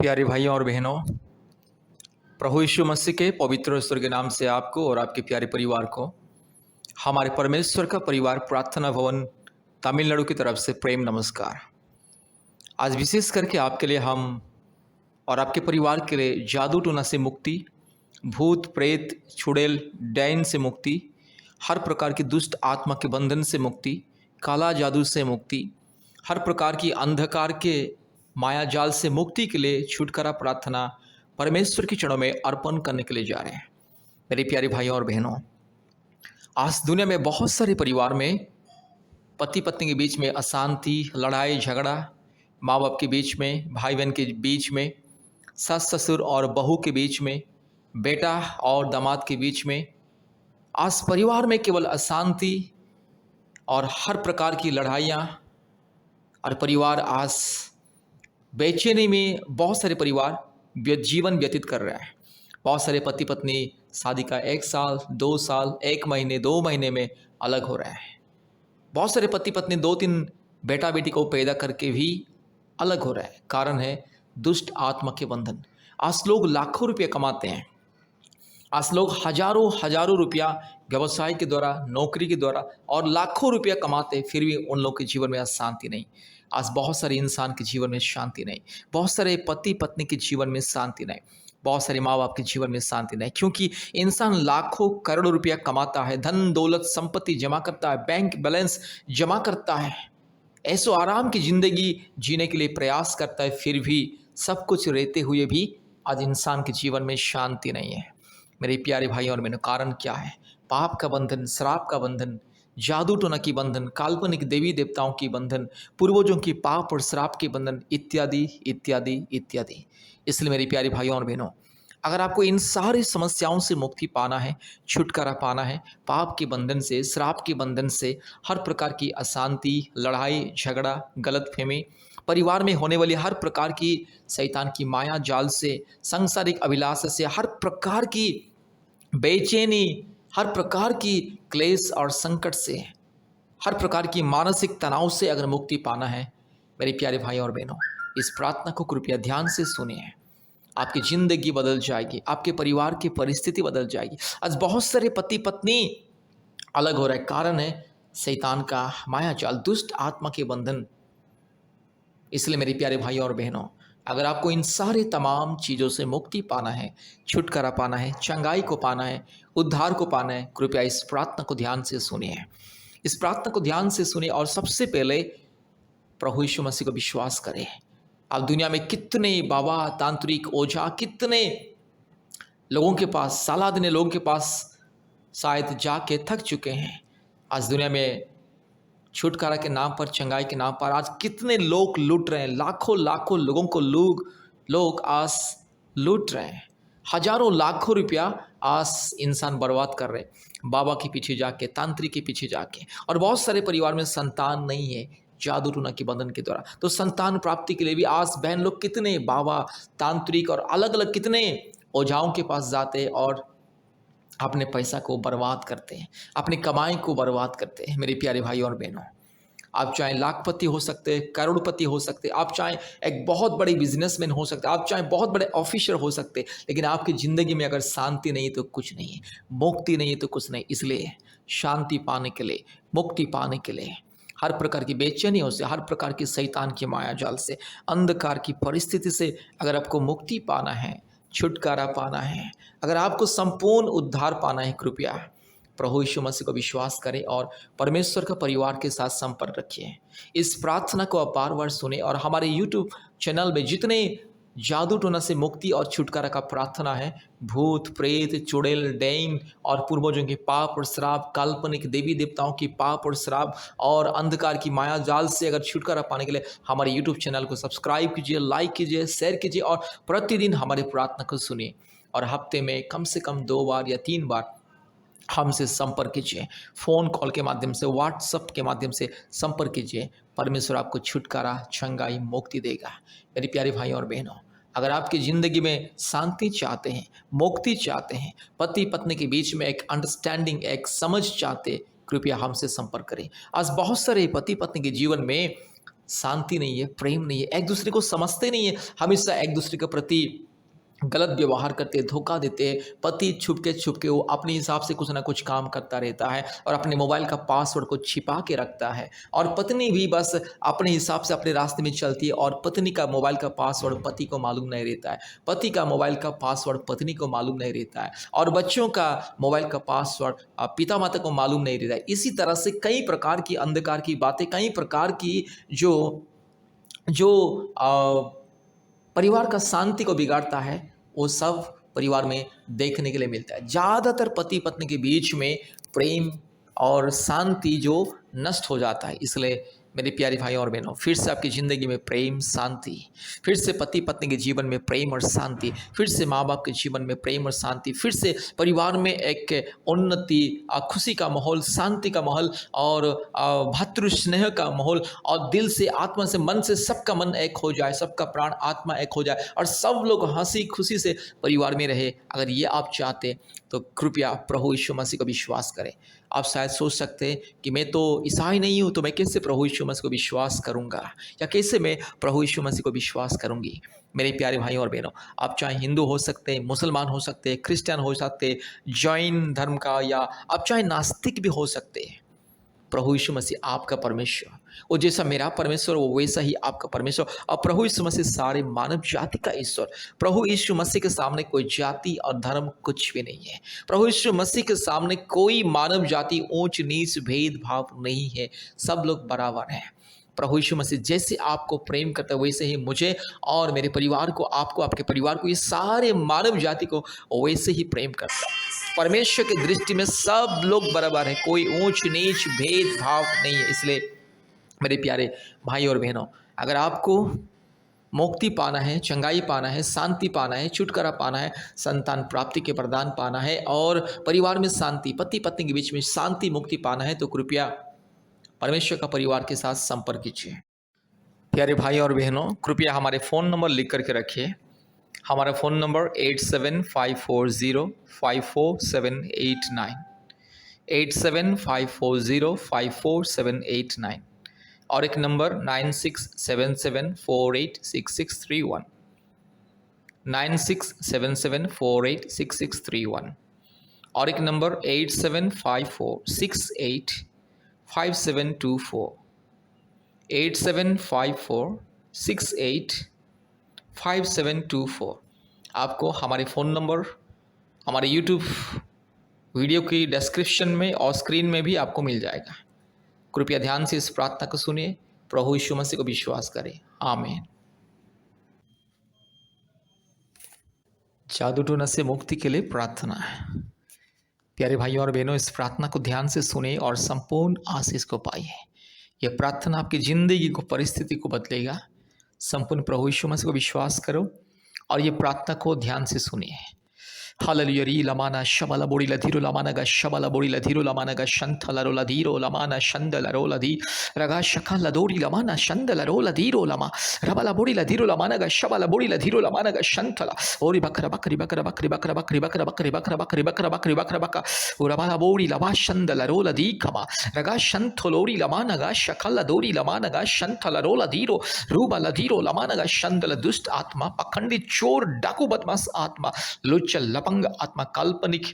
प्यारे भाइयों और बहनों, प्रभु यीशु मसीह के पवित्र और स्वर्गीय नाम से आपको और आपके प्यारे परिवार को हमारे परमेश्वर का परिवार प्रार्थना भवन तमिलनाडु की तरफ से प्रेम नमस्कार। आज विशेष करके आपके लिए हम और आपके परिवार के लिए जादू टोना से मुक्ति, भूत प्रेत चुड़ैल डायन से मुक्ति, हर प्रकार की दुष्ट आत्मा के बंधन से मुक्ति, काला जादू से मुक्ति, हर प्रकार की अंधकार के माया जाल से मुक्ति के लिए छुटकारा प्रार्थना परमेश्वर के चरणों में अर्पण करने के लिए जा रहे हैं। मेरे प्यारे भाइयों और बहनों, आज दुनिया में बहुत सारे परिवार में पति पत्नी के बीच में अशांति, लड़ाई झगड़ा, माँ बाप के बीच में, भाई बहन के बीच में, सास ससुर और बहू के बीच में, बेटा और दामाद के बीच में, आज परिवार में केवल अशांति और हर प्रकार की लड़ाइयाँ और परिवार आज बेचैनी में बहुत सारे परिवार जीवन व्यतीत कर रहे हैं। बहुत सारे पति पत्नी शादी का 1 साल, 2 साल, 1 महीने, 2 महीने में अलग हो रहे हैं। बहुत सारे पति पत्नी 2-3 बेटा बेटी को पैदा करके भी अलग हो रहे हैं। कारण है दुष्ट आत्मा के बंधन। आज लोग लाखों रुपये कमाते हैं, आज लोग हजारों रुपया व्यवसाय के द्वारा, नौकरी के द्वारा और लाखों रुपया कमाते, फिर भी उन लोग के जीवन में आज शांति नहीं। आज बहुत सारे इंसान के जीवन में शांति नहीं, बहुत सारे पति पत्नी के जीवन में शांति नहीं, बहुत सारे माँ बाप के जीवन में शांति नहीं, क्योंकि इंसान लाखों करोड़ों रुपया कमाता है, धन दौलत संपत्ति जमा करता है, बैंक बैलेंस जमा करता है, ऐसो आराम की जिंदगी जीने के लिए प्रयास करता है, फिर भी सब कुछ रहते हुए भी आज इंसान के जीवन में शांति नहीं है। मेरे प्यारे भाई और बहनों, कारण क्या है? पाप का बंधन, श्राप का बंधन, जादू टोना की बंधन, काल्पनिक देवी देवताओं की बंधन, पूर्वजों की पाप और श्राप के बंधन, इत्यादि इत्यादि इत्यादि। इसलिए मेरे प्यारे भाइयों और बहनों, अगर आपको इन सारी समस्याओं से मुक्ति पाना है, छुटकारा पाना है, पाप के बंधन से, श्राप के बंधन से, हर प्रकार की अशांति, लड़ाई झगड़ा, गलतफहमी, परिवार में होने वाली हर प्रकार की शैतान की माया जाल से, सांसारिक अभिलाषा से, हर प्रकार की बेचैनी, हर प्रकार की क्लेश और संकट से, हर प्रकार की मानसिक तनाव से अगर मुक्ति पाना है, मेरे प्यारे भाई और बहनों, इस प्रार्थना को कृपया ध्यान से सुनिए। आपकी जिंदगी बदल जाएगी, आपके परिवार की परिस्थिति बदल जाएगी। आज बहुत सारे पति पत्नी अलग हो रहे हैं, कारण है शैतान का माया जाल, दुष्ट आत्मा के बंधन। इसलिए मेरे प्यारे भाई और बहनों, अगर आपको इन सारे तमाम चीज़ों से मुक्ति पाना है, छुटकारा पाना है, चंगाई को पाना है, उद्धार को पाना है, कृपया इस प्रार्थना को ध्यान से सुनिए। इस प्रार्थना को ध्यान से सुनिए और सबसे पहले प्रभु यीशु मसीह को विश्वास करें। अब दुनिया में कितने बाबा, तांत्रिक, ओझा, कितने लोगों के पास, सालादिने लोगों के पास शायद जाके थक चुके हैं। आज दुनिया में छुटकारा के नाम पर, चंगाई के नाम पर आज कितने लोग लूट रहे हैं, लाखों लोगों को लोग आज लूट रहे हैं। हजारों लाखों रुपया आज इंसान बर्बाद कर रहे हैं बाबा के पीछे जाके, तांत्रिक के पीछे जाके। और बहुत सारे परिवार में संतान नहीं है जादू टोना के बंधन के द्वारा। तो संतान प्राप्ति के लिए भी आज बहन लोग कितने बाबा, तांत्रिक और अलग अलग कितने ओझाओं के पास जाते हैं और अपने पैसा को बर्बाद करते हैं, अपनी कमाई को बर्बाद करते हैं। मेरे प्यारे भाई और बहनों, आप चाहे लाखपति हो सकते हैं, करोड़पति हो सकते हैं, आप चाहे एक बहुत बड़ी बिजनेसमैन हो सकते हैं, आप चाहे बहुत बड़े ऑफिसर हो सकते हैं, लेकिन आपकी ज़िंदगी में अगर शांति नहीं तो कुछ नहीं है, मुक्ति नहीं तो कुछ नहीं। इसलिए शांति पाने के लिए, मुक्ति पाने के लिए, हर प्रकार की बेचैनियों से, हर प्रकार की शैतान की माया जाल से, अंधकार की परिस्थिति से अगर आपको मुक्ति पाना है, छुटकारा पाना है, अगर आपको संपूर्ण उद्धार पाना है, कृपया प्रभु यीशु मसीह को विश्वास करें और परमेश्वर का परिवार के साथ संपर्क रखिए। इस प्रार्थना को आप बार बार सुने और हमारे यूट्यूब चैनल में जितने जादू टोना से मुक्ति और छुटकारा का प्रार्थना है, भूत प्रेत चुड़ैल डायन और पूर्वजों के पाप और श्राप, काल्पनिक देवी देवताओं की पाप और श्राप और अंधकार की माया जाल से अगर छुटकारा पाने के लिए हमारे यूट्यूब चैनल को सब्सक्राइब कीजिए, लाइक कीजिए, शेयर कीजिए और प्रतिदिन हमारे प्रार्थना को सुनिए। और हफ्ते में कम से कम 2 बार या 3 बार हमसे संपर्क कीजिए, फ़ोन कॉल के माध्यम से, व्हाट्सएप के माध्यम से संपर्क कीजिए। परमेश्वर आपको छुटकारा, चंगाई, मुक्ति देगा। मेरे प्यारे भाई और बहनों, अगर आपकी ज़िंदगी में शांति चाहते हैं, मुक्ति चाहते हैं, पति पत्नी के बीच में एक अंडरस्टैंडिंग, एक समझ चाहते, कृपया हमसे संपर्क करें। आज बहुत सारे पति पत्नी के जीवन में शांति नहीं है, प्रेम नहीं है, एक दूसरे को समझते नहीं है, हमेशा एक दूसरे के प्रति गलत व्यवहार करते हैं, धोखा देते हैं। पति छुप के वो अपने हिसाब से कुछ ना कुछ काम करता रहता है और अपने मोबाइल का पासवर्ड को छिपा के रखता है, और पत्नी भी बस अपने हिसाब से अपने रास्ते में चलती है और पत्नी का मोबाइल का पासवर्ड पति को मालूम नहीं रहता है, पति का मोबाइल का पासवर्ड पत्नी को मालूम नहीं रहता है, और बच्चों का मोबाइल का पासवर्ड पिता माता को मालूम नहीं रहता है। इसी तरह से कई प्रकार की अंधकार की बातें, कई प्रकार की जो जो परिवार का शांति को बिगाड़ता है, वो सब परिवार में देखने के लिए मिलता है। ज़्यादातर पति पत्नी के बीच में प्रेम और शांति जो नष्ट हो जाता है। इसलिए मेरे प्यारे भाई और बहनों, फिर से आपकी ज़िंदगी में प्रेम शांति, फिर से पति पत्नी के जीवन में प्रेम और शांति, फिर से माँ बाप के जीवन में प्रेम और शांति, फिर से परिवार में एक उन्नति, खुशी का माहौल, शांति का माहौल और भातृ स्नेह का माहौल, और दिल से, आत्मा से, मन से सबका मन एक हो जाए, सबका प्राण आत्मा एक हो जाए और सब लोग हंसी खुशी से परिवार में रहे। अगर ये आप चाहते तो कृपया प्रभु यीशु मसीह को विश्वास करें। आप शायद सोच सकते हैं कि मैं तो ईसाई नहीं हूँ, तो मैं कैसे प्रभु यीशु मसीह को विश्वास करूँगा, या कैसे मैं प्रभु यीशु मसीह को विश्वास करूँगी। मेरे प्यारे भाई और बहनों, आप चाहे हिंदू हो सकते हैं, मुसलमान हो सकते हैं, क्रिश्चियन हो सकते हैं, जैन धर्म का, या आप चाहे नास्तिक भी हो सकते हैं। प्रभु यीशु मसीह आपका परमेश्वर, वो जैसा मेरा परमेश्वर वो वैसा ही आपका परमेश्वर, और प्रभु यीशु मसीह सारे मानव जाति का ईश्वर। प्रभु यीशु मसीह के सामने कोई जाति और धर्म कुछ भी नहीं है। प्रभु यीशु मसीह के सामने कोई मानव जाति ऊंच नीच भेदभाव नहीं है, सब लोग बराबर हैं। प्रभु यीशु मसीह जैसे आपको प्रेम करता है वैसे ही मुझे और मेरे परिवार को, आपको, आपके परिवार को, ये सारे मानव जाति को वैसे ही प्रेम करता है। परमेश्वर की दृष्टि में सब लोग बराबर हैं, कोई ऊंच नीच भेदभाव नहीं है। इसलिए मेरे प्यारे भाई और बहनों, अगर आपको मुक्ति पाना है, चंगाई पाना है, शांति पाना है, छुटकारा पाना है, संतान प्राप्ति के वरदान पाना है और परिवार में शांति, पति पत्नी के बीच में शांति, मुक्ति पाना है, तो कृपया परमेश्वर का परिवार के साथ संपर्क कीजिए। प्यारे भाई और बहनों, कृपया हमारे फ़ोन नंबर लिख करके रखिए। हमारा फ़ोन नंबर 8754054789, 8754054789, और एक नंबर 9677486631, 9677486631, और एक नंबर 8754685724, 8754685724। आपको हमारे फ़ोन नंबर हमारे यूट्यूब वीडियो की डिस्क्रिप्शन में और स्क्रीन में भी आपको मिल जाएगा। कृपया ध्यान से इस प्रार्थना को सुनिए, प्रभु यीशु मसीह को विश्वास करें। आमीन। जादू टोना से मुक्ति के लिए प्रार्थना है। प्यारे भाइयों और बहनों, इस प्रार्थना को ध्यान से सुने और संपूर्ण आशीष को पाइए। यह प्रार्थना आपकी ज़िंदगी को, परिस्थिति को बदलेगा। संपूर्ण प्रभु यीशु मसीह को विश्वास करो और ये प्रार्थना को ध्यान से सुनिए। हालेलुया री लमाना शबला बोड़ी लधीरो लमाना गा शबला बोड़ी लधीरो लमाना गा शंथला रो लधीरो लमाना शंदला रो लधी रगा शखा लदोरी लमाना शंदला रो लधीरो लमा रबला बोड़ी लधीरो लमाना गा शबला बोड़ी लधीरो लमाना गा शंथला ओरी बकरा बकरी बकरा बकरी बकरा बकरी बकरा बकरी बकरा बकरी बकरा बकरी बकरा बका रबला बोड़ी लमा शंदला रो लधी खमा रगा शंथलोरी लमाना गा शखला दोरी लमाना गा शंथला रो लधीरो रूबा लधीरो लमाना गा शंदला दुष्ट आत्मा, पखंडी चोर, डाकू, बदमाश आत्मा, लुच्चल लपंग आत्मा, काल्पनिक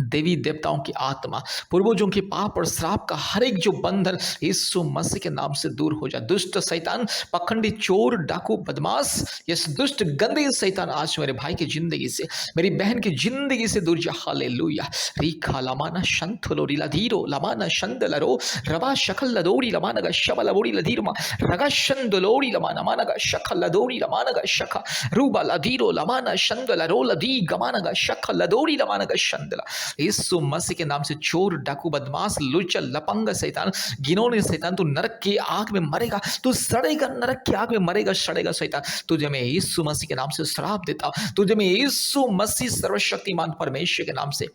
देवी देवताओं की आत्मा, पूर्वजों के पाप और श्राप का हर एक जो बंधन यीशु मसीह के नाम से दूर हो जाए। दुष्ट शैतान, पखंडी चोर, डाकू, बदमाश, ये दुष्ट गंदे शैतान आज मेरे भाई की जिंदगी से, मेरी बहन की जिंदगी से दूर जा। हालेलुया। रीखा लमाना शंथलो रीलाधीरो लमाना शंदलरो रबा शकल लदोरी लमाना गा शबला बोरी लधीरमा रगा शंदलोरी लमाना माना गा शकल लदोरी लमाना गा शखा रूबा लधीरो लमाना शंदलरो लधी गमाना गा शकल लदोरी लमाना गा शंदला। यीशु मसीह के नाम से चोर, डाकू, बदमाश, लुच्चा, लपंग शैतान, घिनौने शैतान, तू नरक की आग में मरेगा, तू सड़ेगा, नरक की आग में मरेगा, सड़ेगा शैतान। तुझे मैं यीशु मसीह के नाम से श्राप देता हूं, तुझे मैं यीशु मसीह सर्वशक्तिमान परमेश्वर के नाम से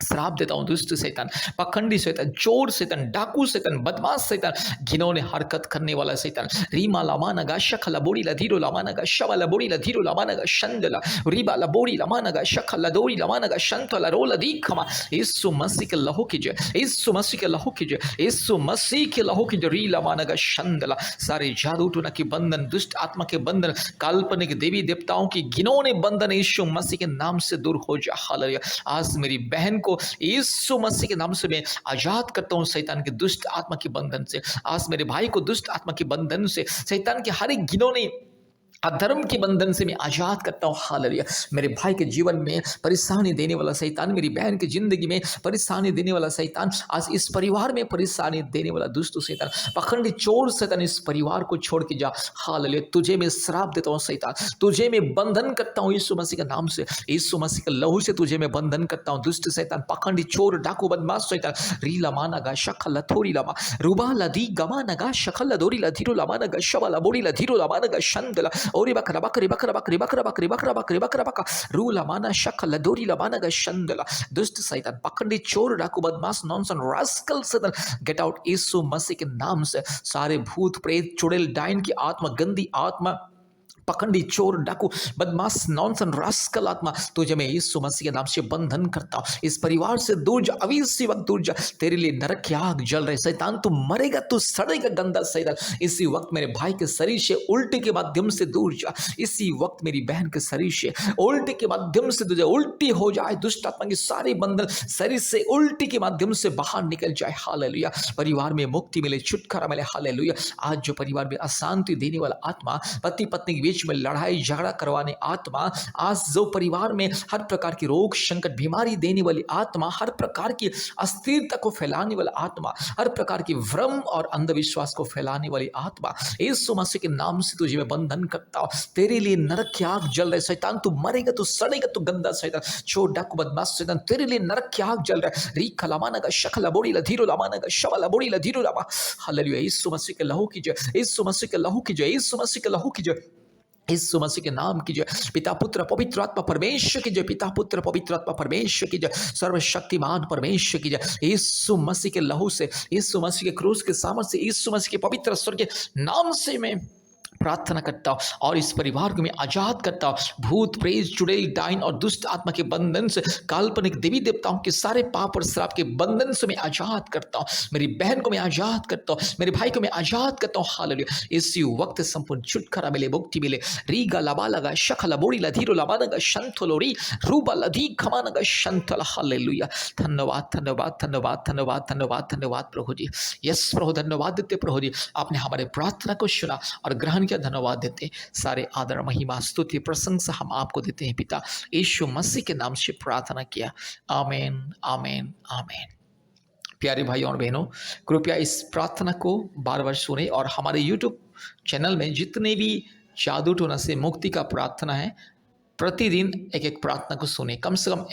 श्राप देता हूँ दुष्ट शैतान, पखंडी शैतान, चोर शैतान, डाकू शैतान, बदमाश शैतान, घिनौने हरकत करने वाला शैतान, रीमा लामानगा शखला बोड़ी लधीरो लामानगा शवला बोड़ी लधीरो लामानगा शंदला रीबा ला बोड़ी लामानगा शखला दोड़ी लामानगा शंतला रोला दीखमा। यीशु मसीह के लहू की जय, यीशु मसीह के लहू की जय, यीशु मसीह के लहू की जय। री लामानगा शंदला सारे जादू टोना के बंधन, दुष्ट आत्मा के बंधन, काल्पनिक देवी देवताओं की घिनौने बंधन यीशु मसीह के नाम से दूर हो जा। हालेलुया। आज मेरी बहन को यीशु मसीह के नाम से मैं आजाद करता हूं शैतान के दुष्ट आत्मा के बंधन से। आज मेरे भाई को दुष्ट आत्मा के बंधन से, शैतान के हर एक घिनौने अधर्म के बंधन से मैं आजाद करता हूँ। हालेलुया। मेरे भाई के जीवन में परेशानी देने वाला शैतान, मेरी बहन की जिंदगी में परेशानी देने वाला शैतान, आज इस परिवार में परेशानी देने वाला दुष्ट शैतान, पखंडी चोर शैतान, इस परिवार को छोड़ के जा। हालेलुया। तुझे मैं श्राप देता हूँ शैतान, तुझे मैं बंधन करता हूँ यीशु मसीह के नाम से, यीशु मसीह के लहू से तुझे मैं बंधन करता हूँ। दुष्ट शैतान, पखंडी चोर, डाकू, बदमाश शैतान, री लमा नगा शखल थोड़ी लमा रुबा लदी गमा नगा शखल दोरी लधीरो लमा नगा शबला बोड़ी लधीरो लमा नगा शंदला ओरी बकरा बकरी बकरा बकरी बकरा बकरी बकरा बकरी बकरा बका रू लमाना शखल दोरी लमाना गा शंदला। दुष्ट शैतान, पखंडी चोर, डाकू, बदमाश, नॉनसन, रास्कल शैतान, गेट आउट यीशु मसीह के नाम से। सारे भूत प्रेत, चुड़ैल, डायन की आत्मा, गंदी आत्मा, पखंडी चोर, डाकू, बदमाश, नॉनसन, रास्कल आत्मा, तुझे मैं यीशु मसीह के नाम से बंधन करता हूं। इस परिवार से दूर जा, अभी इसी वक्त दूर जा। तेरे लिए नरक की आग जल रही शैतान, तू मरेगा, तू सड़ेगा गंदा शैतान। इसी वक्त मेरे भाई के शरीर से उल्टी के माध्यम से दूर जा। इसी वक्त मेरी बहन के शरीर से उल्टी के माध्यम से तुझे उल्टी हो जाए। दुष्ट आत्मा की सारी बंधन शरीर से उल्टी के माध्यम से बाहर निकल जाए। हालेलुया। परिवार में मुक्ति मिले, छुटकारा मिले। हालेलुया। आज जो परिवार में अशांति देने वाला आत्मा, पति पत्नी के बीच में लड़ाई झगड़ा करवाने आत्मा, आज जो परिवार में हर प्रकार की रोग संकट बीमारी देने वाली आत्मा, हर प्रकार की अस्थिरता को फैलाने वाला आत्मा, हर प्रकार की भ्रम और अंधविश्वास को फैलाने वाली आत्मा, यीशु मसीह के नाम से तुझे मैं बंधन करता हूं। तेरे लिए नरक की आग जल रहा है शैतान, तू मरेगा, तू सड़ेगा, तू गंदा शैतान, चोर, डाकू, बदमाश शैतान, तेरे लिए नरक की आग जल रहा है। री खलामाना का शखला बोड़ी लधीरो लामाना का शवला बोड़ी लधीरो लामा। हालेलुया। यीशु मसीह के लहू की जय, यीशु मसीह के लहू की जय, यीशु मसीह के लहू की जय, यीशु मसीह के नाम की जय। पिता पुत्र पवित्र आत्मा परमेश्वर की जय, पिता पुत्र पवित्र आत्मा परमेश्वर की जय, सर्वशक्तिमान परमेश्वर की जय। यीशु मसीह के लहू से, यीशु मसीह के क्रूस के सामर्थ्य से, यीशु मसीह के पवित्र स्वर्ग के नाम से मैं प्रार्थना करता हूँ और इस परिवार को मैं आजाद करता हूँ भूत प्रेत चुड़ैल डाइन और दुष्ट आत्मा के बंधन से, काल्पनिक देवी देवताओं के सारे पाप और श्राप के बंधन से मैं आजाद करता हूँ। मेरी बहन को मैं आजाद करता हूँ, मेरे भाई को मैं आजाद करता हूँ। हालेलुया। इसी वक्त संपूर्ण छुटकारा मिले, मुक्ति मिले। रीगा लबा लगा शखला बोड़ी लधीरो लबा लगा शंथलो री रूबा लधी खमा लगा शंथला। हालेलुया। धन्यवाद धन्यवाद धन्यवाद धन्यवाद धन्यवाद धन्यवाद प्रभु जी। यस प्रभु, धन्यवाद देते प्रभु जी, आपने हमारे प्रार्थना को सुना और ग्रहण किया। धन्यवाद देते हैं। सारे आदर महिमा स्तुति प्रशंसा हम आपको देते हैं पिता, यीशु मसीह के नाम से प्रार्थना किया। आमीन आमीन आमीन। प्यारे भाइयों और बहनों, कृपया इस प्रार्थना को बार बार सुने और हमारे यूट्यूब चैनल में जितने भी जादू टोना से मुक्ति का प्रार्थना है, प्रतिदिन एक एक प्रार्थना को सुने, कम से कम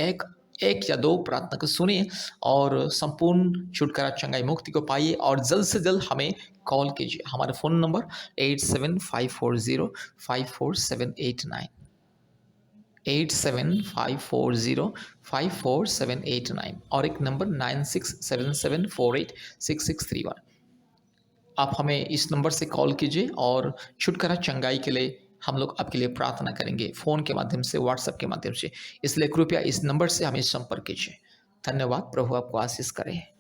एक या दो प्रार्थना को सुनिए और संपूर्ण छुटकारा चंगाई मुक्ति को पाइए। और जल्द से जल्द हमें कॉल कीजिए। हमारा फ़ोन नंबर 8754054789, 8754054789 और एक नंबर 9677486631। आप हमें इस नंबर से कॉल कीजिए और छुटकारा चंगाई के लिए हम लोग आपके लिए प्रार्थना करेंगे, फ़ोन के माध्यम से, व्हाट्सएप के माध्यम से। इसलिए कृपया इस नंबर से हमें संपर्क कीजिए। धन्यवाद। प्रभु आपको आशीष करे।